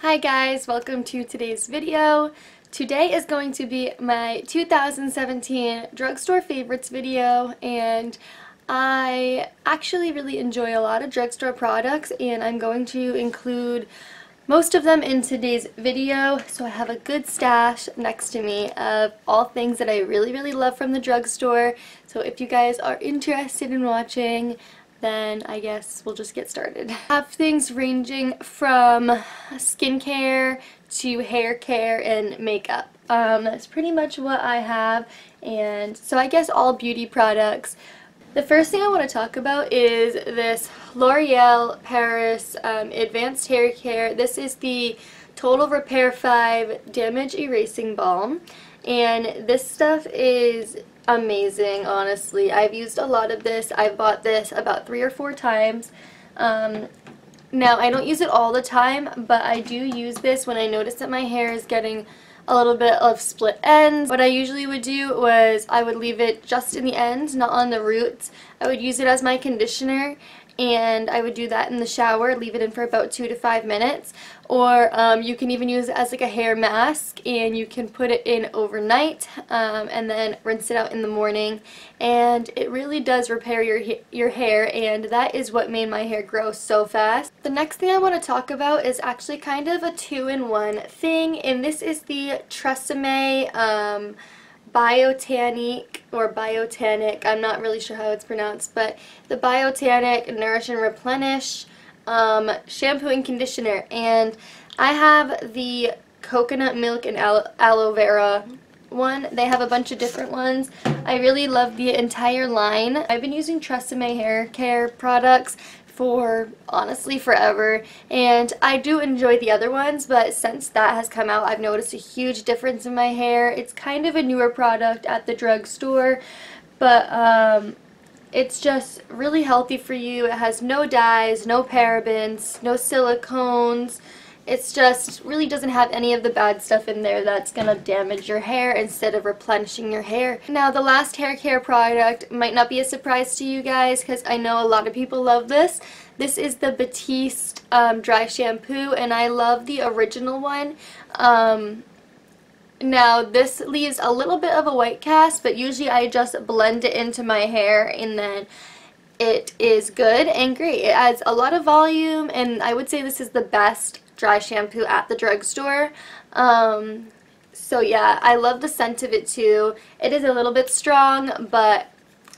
Hi guys, welcome to today's video. Today is going to be my 2017 drugstore favorites video, and I actually really enjoy a lot of drugstore products, and I'm going to include most of them in today's video. So I have a good stash next to me of all things that I really love from the drugstore. So if you guys are interested in watching, then I guess we'll just get started. I have things ranging from skincare to hair care and makeup. That's pretty much what I have, and so I guess all beauty products. The first thing I want to talk about is this L'Oreal Paris Advanced Hair Care. This is the Total Repair 5 Damage Erasing Balm, and this stuff is amazing, honestly. I've used a lot of this. I've bought this about 3 or 4 times. Now, I don't use it all the time, but I do use this when I notice that my hair is getting a little bit of split ends. What I usually would do was I would leave it just in the ends, not on the roots. I would use it as my conditioner, and I would do that in the shower, leave it in for about 2 to 5 minutes. Or you can even use it as like a hair mask, and you can put it in overnight and then rinse it out in the morning, and it really does repair your hair, and that is what made my hair grow so fast. The next thing I want to talk about is actually kind of a 2-in-1 thing, and this is the Tresemme Biotanic, or Biotanic, I'm not really sure how it's pronounced, but the Biotanic Nourish and Replenish shampoo and conditioner. And I have the coconut milk and aloe vera one. They have a bunch of different ones. I really love the entire line. I've been using Tresemme hair care products for honestly forever, and I do enjoy the other ones, but since that has come out, I've noticed a huge difference in my hair. It's kind of a newer product at the drugstore, but it's just really healthy for you. It has no dyes, no parabens, no silicones. It's just really doesn't have any of the bad stuff in there that's gonna damage your hair instead of replenishing your hair. Now, the last hair care product might not be a surprise to you guys, because I know a lot of people love this. This is the Batiste dry shampoo, and I love the original one. Now, this leaves a little bit of a white cast, but usually I just blend it into my hair, and then it is good and great. It adds a lot of volume, and I would say this is the best dry shampoo at the drugstore. So yeah, I love the scent of it too. It is a little bit strong, but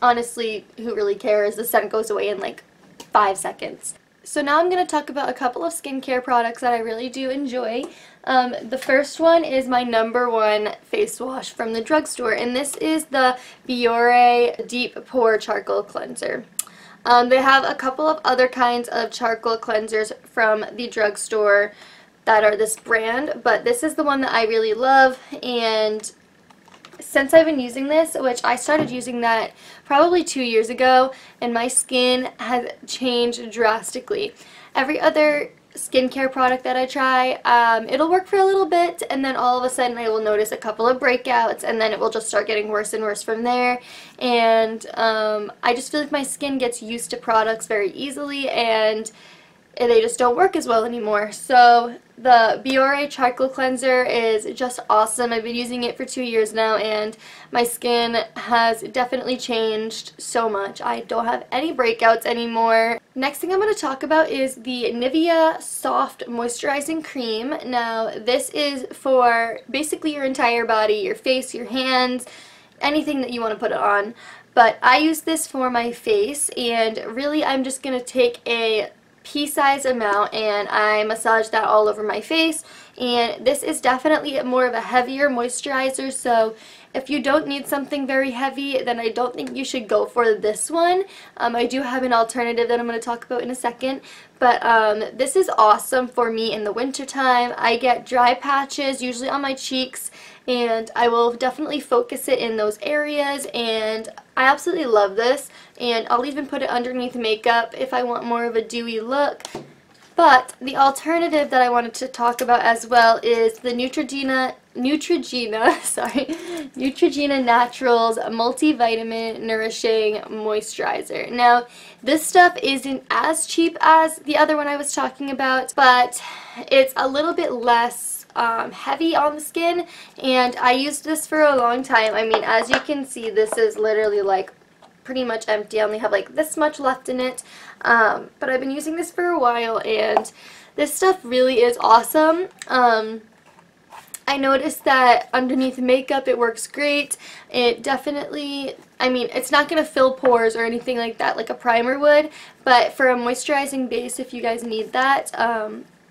honestly, who really cares? The scent goes away in like 5 seconds. So now I'm going to talk about a couple of skincare products that I really do enjoy. The first one is my #1 face wash from the drugstore, and this is the Biore Deep Pore Charcoal Cleanser. They have a couple of other kinds of charcoal cleansers from the drugstore that are this brand, but this is the one that I really love, and since I've been using this, which I started using that probably 2 years ago, and my skin has changed drastically. Every other skincare product that I try, it'll work for a little bit, and then all of a sudden I will notice a couple of breakouts, and then it will just start getting worse and worse from there. And I just feel like my skin gets used to products very easily, and they just don't work as well anymore. So the Biore Charcoal Cleanser is just awesome. I've been using it for 2 years now, and my skin has definitely changed so much. I don't have any breakouts anymore. Next thing I'm going to talk about is the Nivea Soft Moisturizing Cream. Now, this is for basically your entire body, your face, your hands, anything that you want to put it on. But I use this for my face, and really I'm just going to take a pea-sized amount and I massage that all over my face. And this is definitely more of a heavier moisturizer, so if you don't need something very heavy, then I don't think you should go for this one. I do have an alternative that I'm going to talk about in a second, but this is awesome for me in the winter time. I get dry patches usually on my cheeks, and I will definitely focus it in those areas, and I absolutely love this. And I'll even put it underneath makeup if I want more of a dewy look. But the alternative that I wanted to talk about as well is the Neutrogena Naturals Multivitamin Nourishing Moisturizer. Now, this stuff isn't as cheap as the other one I was talking about, but it's a little bit less heavy on the skin, and I used this for a long time. I mean, as you can see, this is literally like pretty much empty. I only have like this much left in it, but I've been using this for a while, and this stuff really is awesome. I noticed that underneath makeup it works great. It definitely, I mean, it's not going to fill pores or anything like that like a primer would, but for a moisturizing base, if you guys need that,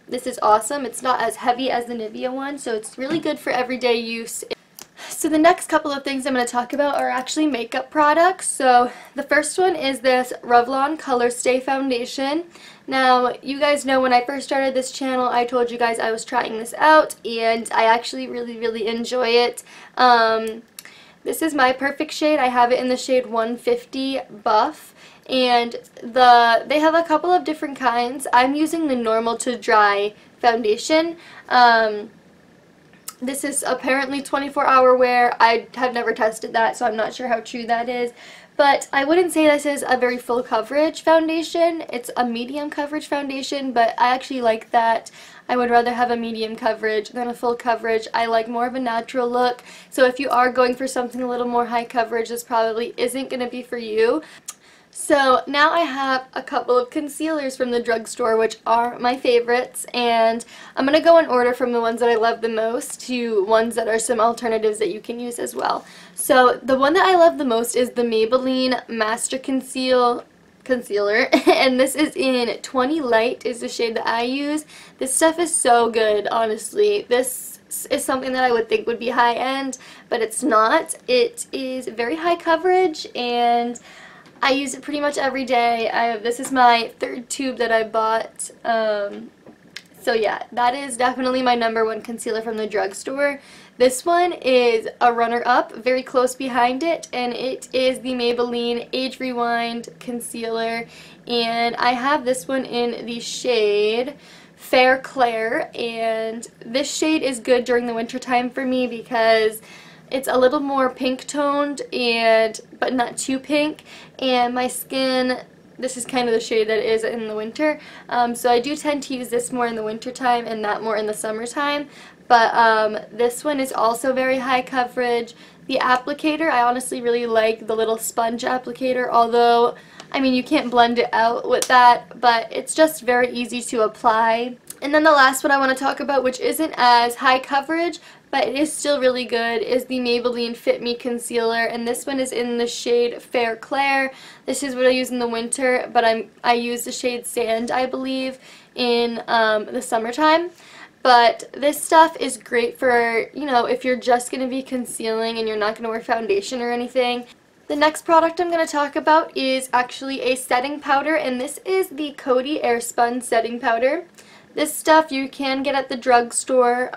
this is awesome. It's not as heavy as the Nivea one, so it's really good for everyday use. So the next couple of things I'm going to talk about are actually makeup products. So the first one is this Revlon Color Stay Foundation. Now, you guys know when I first started this channel, I told you guys I was trying this out, and I actually really enjoy it. This is my perfect shade. I have it in the shade 150 Buff, and they have a couple of different kinds. I'm using the normal to dry foundation. This is apparently 24-hour wear. I have never tested that, so I'm not sure how true that is. But I wouldn't say this is a very full coverage foundation. It's a medium coverage foundation, but I actually like that. I would rather have a medium coverage than a full coverage. I like more of a natural look. So if you are going for something a little more high coverage, this probably isn't going to be for you. So now I have a couple of concealers from the drugstore, which are my favorites, and I'm going to go in order from the ones that I love the most to ones that are some alternatives that you can use as well. So the one that I love the most is the Maybelline Master Concealer, and this is in 20 Light is the shade that I use. This stuff is so good, honestly. This is something that I would think would be high-end, but it's not. It is very high coverage, and I use it pretty much every day. This is my third tube that I bought. So yeah, that is definitely my #1 concealer from the drugstore. This one is a runner-up, very close behind it, and it is the Maybelline Age Rewind Concealer. And I have this one in the shade Fair Claire, and this shade is good during the winter time for me because it's a little more pink toned, but not too pink, and my skin, this is kind of the shade that it is in the winter, so I do tend to use this more in the winter time and that more in the summertime. But this one is also very high coverage. The applicator, I honestly really like the little sponge applicator, although, I mean, you can't blend it out with that, but it's just very easy to apply. And then the last one I want to talk about, which isn't as high coverage, but it is still really good, is the Maybelline Fit Me Concealer, and this one is in the shade Fair Claire. This is what I use in the winter, but I use the shade Sand, I believe, in the summertime. But this stuff is great for, you know, if you're just going to be concealing and you're not going to wear foundation or anything. The next product I'm going to talk about is actually a setting powder, and this is the Coty Airspun Setting Powder. This stuff you can get at the drugstore.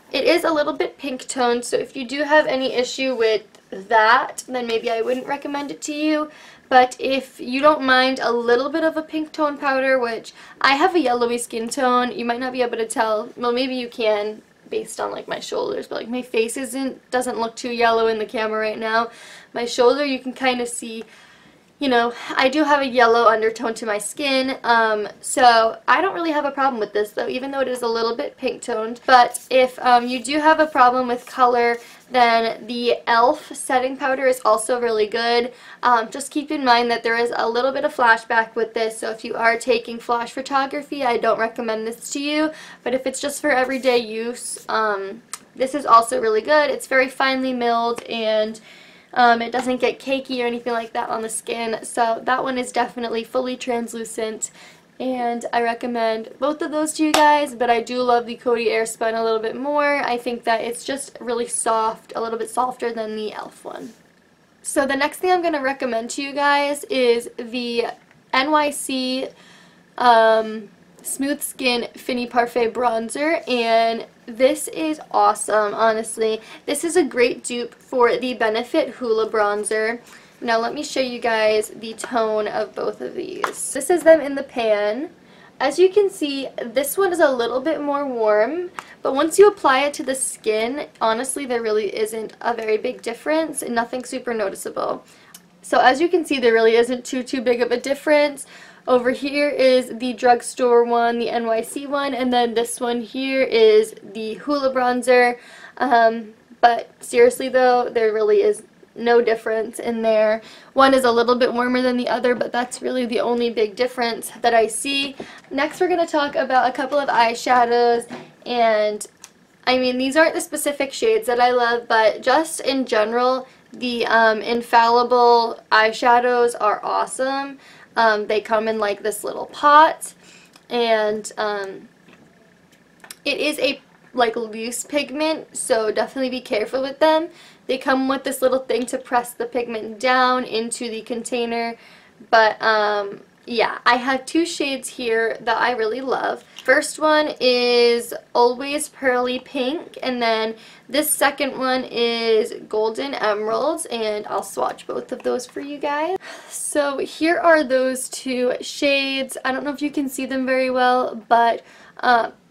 It is a little bit pink toned, so if you do have any issue with that, then maybe I wouldn't recommend it to you. But if you don't mind a little bit of a pink tone powder, which I have a yellowy skin tone, you might not be able to tell. Well, maybe you can based on like my shoulders, but like my face doesn't look too yellow in the camera right now. My shoulder, you can kind of see, you know, I do have a yellow undertone to my skin, so I don't really have a problem with this though, even though it is a little bit pink toned. But if you do have a problem with color, then the e.l.f. setting powder is also really good. Just keep in mind that there is a little bit of flashback with this, so if you are taking flash photography, I don't recommend this to you. But if it's just for everyday use, this is also really good. It's very finely milled, and it doesn't get cakey or anything like that on the skin, so that one is definitely fully translucent, and I recommend both of those to you guys. But I do love the Coty Airspun a little bit more. I think that it's just really soft, a little bit softer than the e.l.f. one. So the next thing I'm going to recommend to you guys is the NYC Smooth Skin Fini Parfait Bronzer, and this is awesome, honestly. This is a great dupe for the Benefit Hoola Bronzer. Now let me show you guys the tone of both of these. This is them in the pan, as you can see, this one is a little bit more warm, but once you apply it to the skin, honestly, there really isn't a very big difference and nothing super noticeable. So as you can see, there really isn't too big of a difference. Over here is the drugstore one, the NYC one, and then this one here is the Hoola bronzer. But seriously though, there really is no difference in there. One is a little bit warmer than the other, but that's really the only big difference that I see. Next, we're going to talk about a couple of eyeshadows, and I mean, these aren't the specific shades that I love, but just in general, the Infallible eyeshadows are awesome. They come in like this little pot, and it is a like loose pigment, so definitely be careful with them. They come with this little thing to press the pigment down into the container, but yeah, I have two shades here that I really love. First one is Always Pearly Pink, and then this second one is Golden Emerald, and I'll swatch both of those for you guys. So here are those two shades. I don't know if you can see them very well, but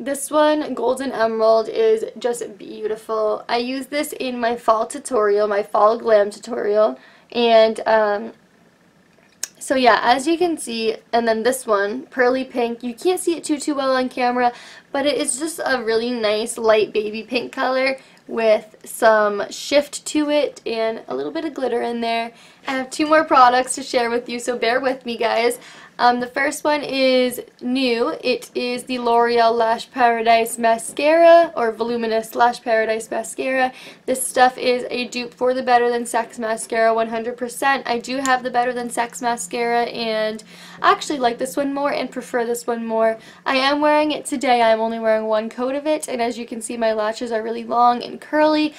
this one, Golden Emerald, is just beautiful. I use this in my fall tutorial, my fall glam tutorial, and so yeah, as you can see, and then this one, Pearly Pink, you can't see it too well on camera, but it is just a really nice light baby pink color with some shift to it and a little bit of glitter in there. I have two more products to share with you, so bear with me, guys. The first one is new. It is the L'Oreal Lash Paradise Mascara, or Voluminous Lash Paradise Mascara. This stuff is a dupe for the Better Than Sex Mascara 100%. I do have the Better Than Sex Mascara and actually like this one more and prefer this one more. I am wearing it today. I'm only wearing one coat of it, and as you can see, my lashes are really long and curly.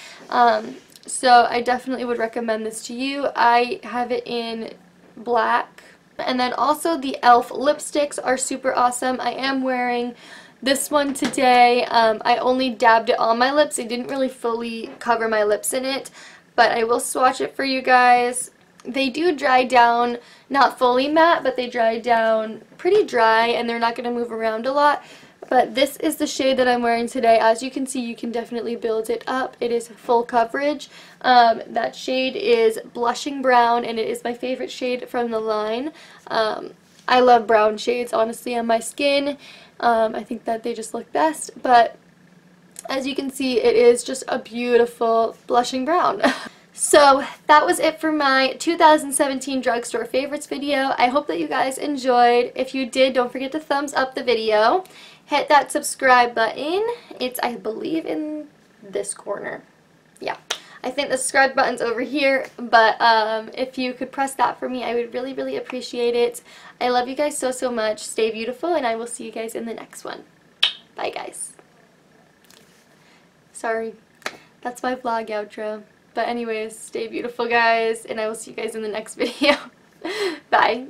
So I definitely would recommend this to you. I have it in black. And then also the e.l.f. lipsticks are super awesome. I am wearing this one today. I only dabbed it on my lips. I didn't really fully cover my lips in it, but I will swatch it for you guys. They do dry down, not fully matte, but they dry down pretty dry, and they're not going to move around a lot. But this is the shade that I'm wearing today. As you can see, you can definitely build it up. It is full coverage. That shade is Blushing Brown, and it is my favorite shade from the line. I love brown shades, honestly, on my skin. I think that they just look best. But as you can see, it is just a beautiful blushing brown. So that was it for my 2017 drugstore favorites video. I hope that you guys enjoyed. If you did, don't forget to thumbs up the video. Hit that subscribe button. It's, I believe, in this corner. Yeah, I think the subscribe button's over here, but if you could press that for me, I would really appreciate it. I love you guys so much. Stay beautiful, and I will see you guys in the next one. Bye, guys. Sorry, that's my vlog outro. But anyways, stay beautiful, guys, and I will see you guys in the next video. Bye.